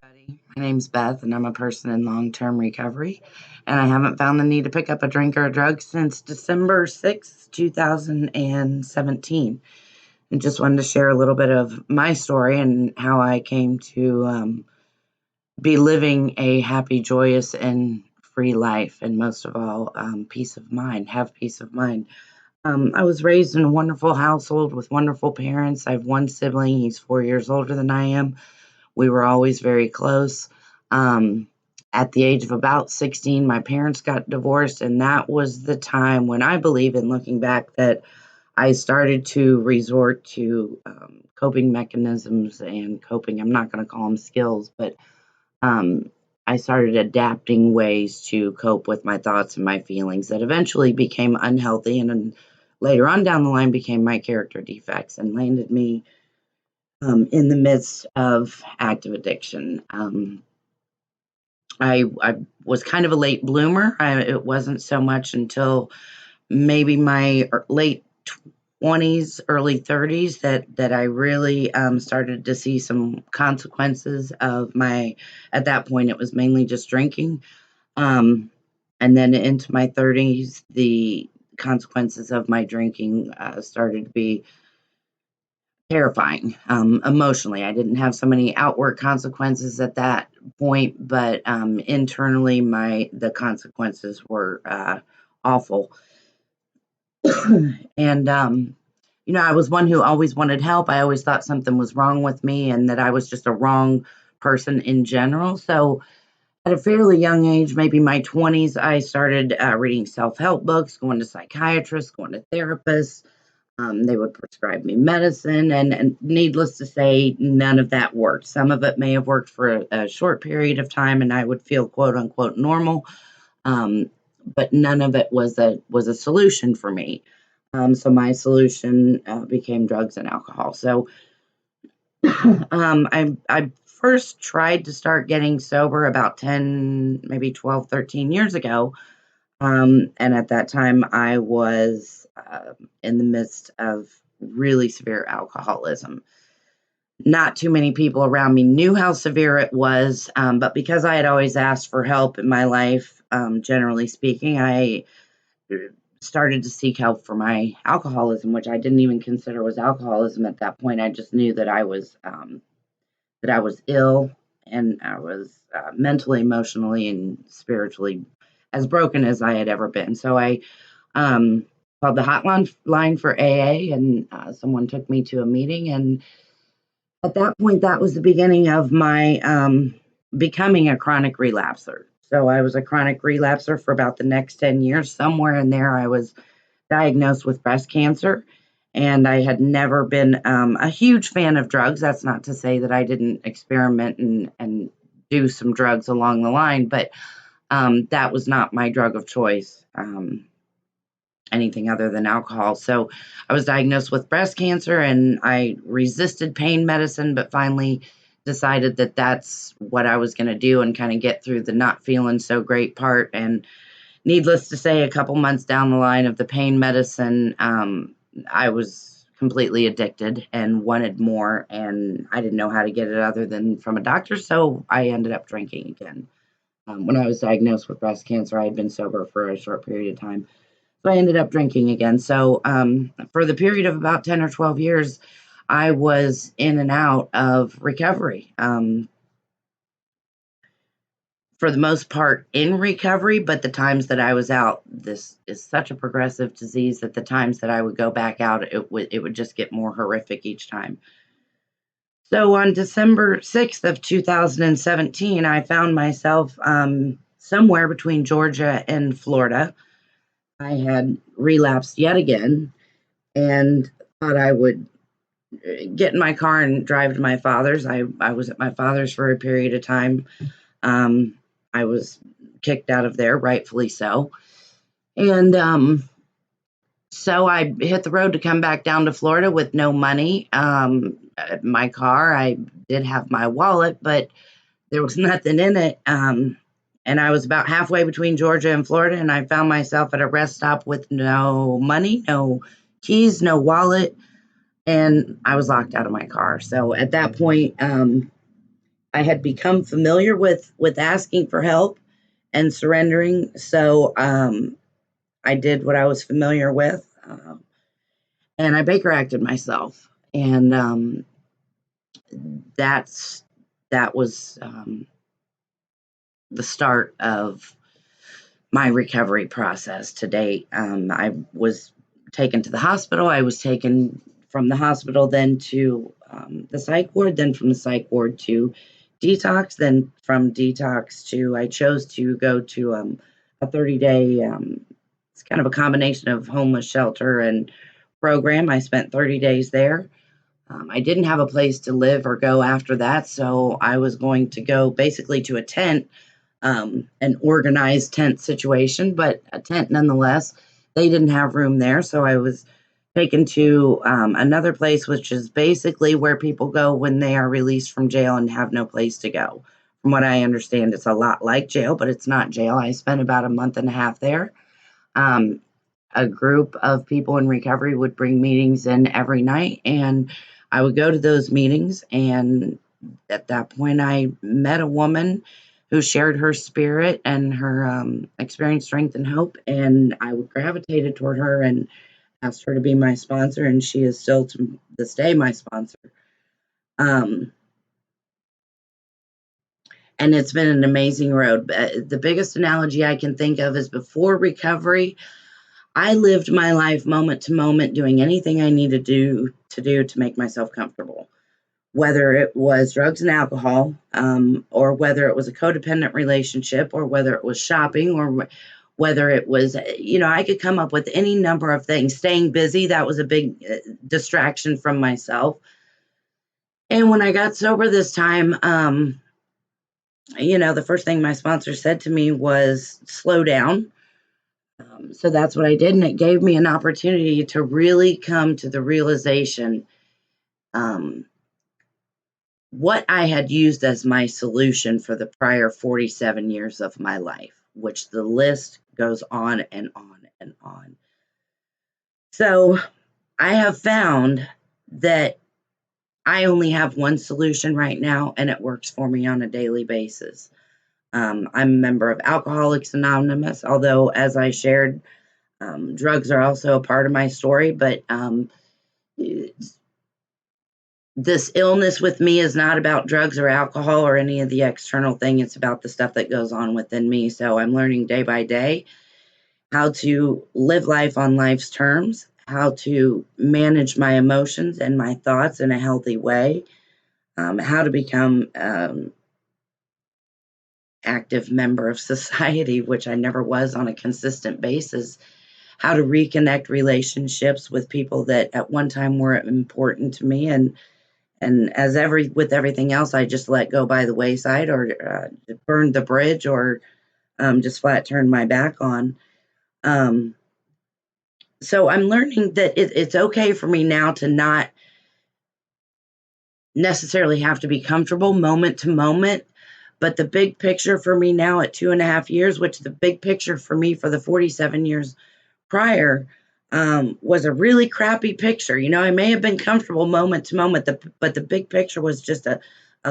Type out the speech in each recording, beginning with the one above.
everybody. My name's Beth, and I'm a person in long term recovery. And I haven't found the need to pick up a drink or a drug since December 6th, 2017. And just wanted to share a little bit of my story and how I came to be living a happy, joyous, and free life. And most of all, peace of mind, have peace of mind. I was raised in a wonderful household with wonderful parents. I have one sibling, he's 4 years older than I am. We were always very close. Um, at the age of about 16, my parents got divorced, and that was the time when I believe, in looking back, that I started to resort to coping mechanisms and coping. I'm not going to call them skills, but um, I started adapting ways to cope with my thoughts and my feelings that eventually became unhealthy and then later on down the line became my character defects and landed me in the midst of active addiction. I was kind of a late bloomer. It wasn't so much until maybe my late 20s, early 30s that I really started to see some consequences of my. At that point, it was mainly just drinking, um, and then into my 30s, the consequences of my drinking started to be terrifying, emotionally. I didn't have so many outward consequences at that point, but internally, the consequences were awful. And I was one who always wanted help. I always thought something was wrong with me, and that I was just a wrong person in general. So, at a fairly young age, maybe my 20s, I started reading self-help books, going to psychiatrists, going to therapists. They would prescribe me medicine, and needless to say, none of that worked. Some of it may have worked for a short period of time, and I would feel quote unquote normal, um, but none of it was a solution for me. So my solution became drugs and alcohol. So I first tried to start getting sober about 10, maybe 12, 13 years ago. And at that time, I was in the midst of really severe alcoholism. Not too many people around me knew how severe it was, but because I had always asked for help in my life, generally speaking, I started to seek help for my alcoholism, which I didn't even consider was alcoholism at that point. I just knew that I was ill, and I was mentally, emotionally, and spiritually as broken as I had ever been. So I um, called the hotline line for AA, and someone took me to a meeting. And at that point, that was the beginning of my becoming a chronic relapser. So I was a chronic relapser for about the next 10 years. Somewhere in there, I was diagnosed with breast cancer. And I had never been a huge fan of drugs. That's not to say that I didn't experiment and do some drugs along the line, but that was not my drug of choice, anything other than alcohol. So I was diagnosed with breast cancer, and I resisted pain medicine, but finally decided that that's what I was going to do and kind of get through the not feeling so great part. And needless to say, a couple months down the line of the pain medicine, I was completely addicted and wanted more, and I didn't know how to get it other than from a doctor, so I ended up drinking again. When I was diagnosed with breast cancer, I had been sober for a short period of time, so I ended up drinking again. So for the period of about 10 or 12 years, I was in and out of recovery. For the most part in recovery, but the times that I was out, this is such a progressive disease that the times that I would go back out, it would just get more horrific each time. So on December 6th of 2017, I found myself somewhere between Georgia and Florida. I had relapsed yet again and thought I would get in my car and drive to my father's. I was at my father's for a period of time. I was kicked out of there, rightfully so. And so I hit the road to come back down to Florida with no money. My car, I did have my wallet, but there was nothing in it. And I was about halfway between Georgia and Florida, and I found myself at a rest stop with no money, no keys, no wallet, and I was locked out of my car. So at that point, I had become familiar with asking for help and surrendering. So I did what I was familiar with, and I Baker acted myself, and that's that was the start of my recovery process to date. I was taken to the hospital. I was taken from the hospital then to the psych ward, then from the psych ward to detox, then from detox to I chose to go to a 30-day. It's kind of a combination of homeless shelter and program. I spent 30 days there. I didn't have a place to live or go after that, so I was going to go basically to a tent, an organized tent situation, but a tent nonetheless. They didn't have room there, so I was taken to another place, which is basically where people go when they are released from jail and have no place to go. From what I understand, it's a lot like jail, but it's not jail. I spent about a month and a half there. Um, a group of people in recovery would bring meetings in every night, and I would go to those meetings. And at that point, I met a woman who shared her spirit and her experience, strength, and hope. And I gravitated toward her and asked her to be my sponsor, and she is still to this day my sponsor. Um, and it's been an amazing road. The biggest analogy I can think of is before recovery, I lived my life moment to moment doing anything I needed to make myself comfortable, whether it was drugs and alcohol, or whether it was a codependent relationship, or whether it was shopping, or whether it was, I could come up with any number of things. Staying busy, that was a big distraction from myself. And when I got sober this time, the first thing my sponsor said to me was slow down. So that's what I did, and it gave me an opportunity to really come to the realization um, what I had used as my solution for the prior 47 years of my life, which the list goes on and on and on. So I have found that I only have one solution right now, and it works for me on a daily basis. I'm a member of Alcoholics Anonymous, although, as I shared, drugs are also a part of my story, but this illness with me is not about drugs or alcohol or any of the external thing. It's about the stuff that goes on within me. So I'm learning day by day how to live life on life's terms, how to manage my emotions and my thoughts in a healthy way, how to become active member of society, which I never was on a consistent basis, how to reconnect relationships with people that at one time were important to me, and as with everything else, I just let go by the wayside, or burned the bridge, or just flat turned my back on. Um, so I'm learning that it's okay for me now to not necessarily have to be comfortable moment to moment. But the big picture for me now at 2.5 years, which the big picture for me for the 47 years prior, was a really crappy picture. I may have been comfortable moment to moment, but the big picture was just a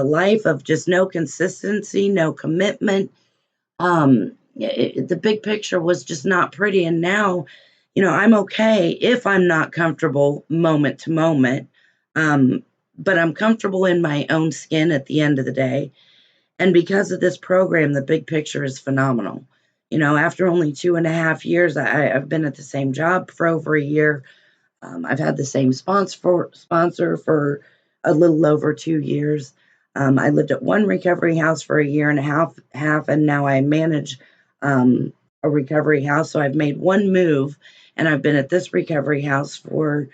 life of just no consistency, no commitment. The big picture was just not pretty. And now, I'm okay if I'm not comfortable moment to moment, um, but I'm comfortable in my own skin at the end of the day. And because of this program, the big picture is phenomenal. After only 2.5 years, I've been at the same job for over a year. I've had the same sponsor for a little over 2 years. I lived at one recovery house for a year and a half, and now I manage a recovery house. So I've made one move, and I've been at this recovery house for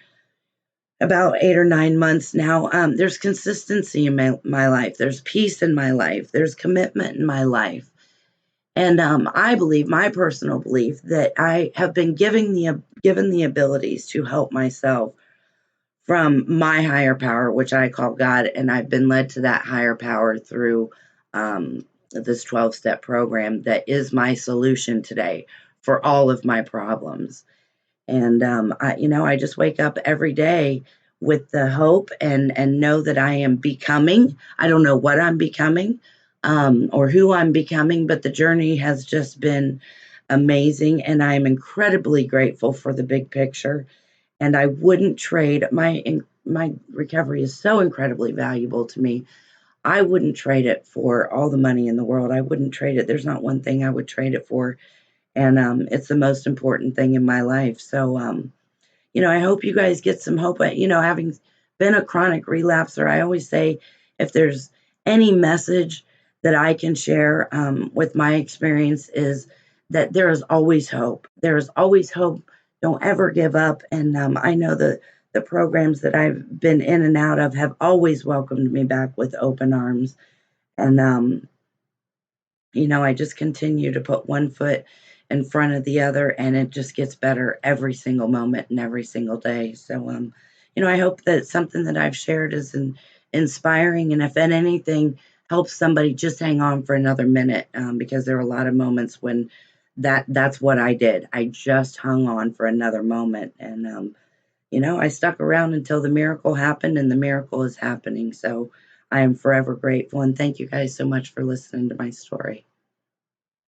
about 8 or 9 months now. There's consistency in my life. There's peace in my life. There's commitment in my life. And I believe, my personal belief, that I have been given the abilities to help myself from my higher power, which I call God, and I've been led to that higher power through this 12-step program that is my solution today for all of my problems. And I just wake up every day with the hope and know that I am becoming. I don't know what I'm becoming, or who I'm becoming, but the journey has just been amazing, and I'm incredibly grateful for the big picture. And I wouldn't trade my recovery is so incredibly valuable to me. I wouldn't trade it for all the money in the world. I wouldn't trade it. There's not one thing I would trade it for, and it's the most important thing in my life. So I hope you guys get some hope. Having been a chronic relapser, I always say if there's any message that I can share with my experience is that there is always hope. There is always hope. Don't ever give up. And I know the programs that I've been in and out of have always welcomed me back with open arms. And I just continue to put one foot in front of the other, and it just gets better every single moment and every single day. So, I hope that something that I've shared is inspiring, and if anything helps somebody, just hang on for another minute, because there are a lot of moments when that's what I did. I just hung on for another moment, and I stuck around until the miracle happened, and the miracle is happening. So I am forever grateful, and thank you guys so much for listening to my story.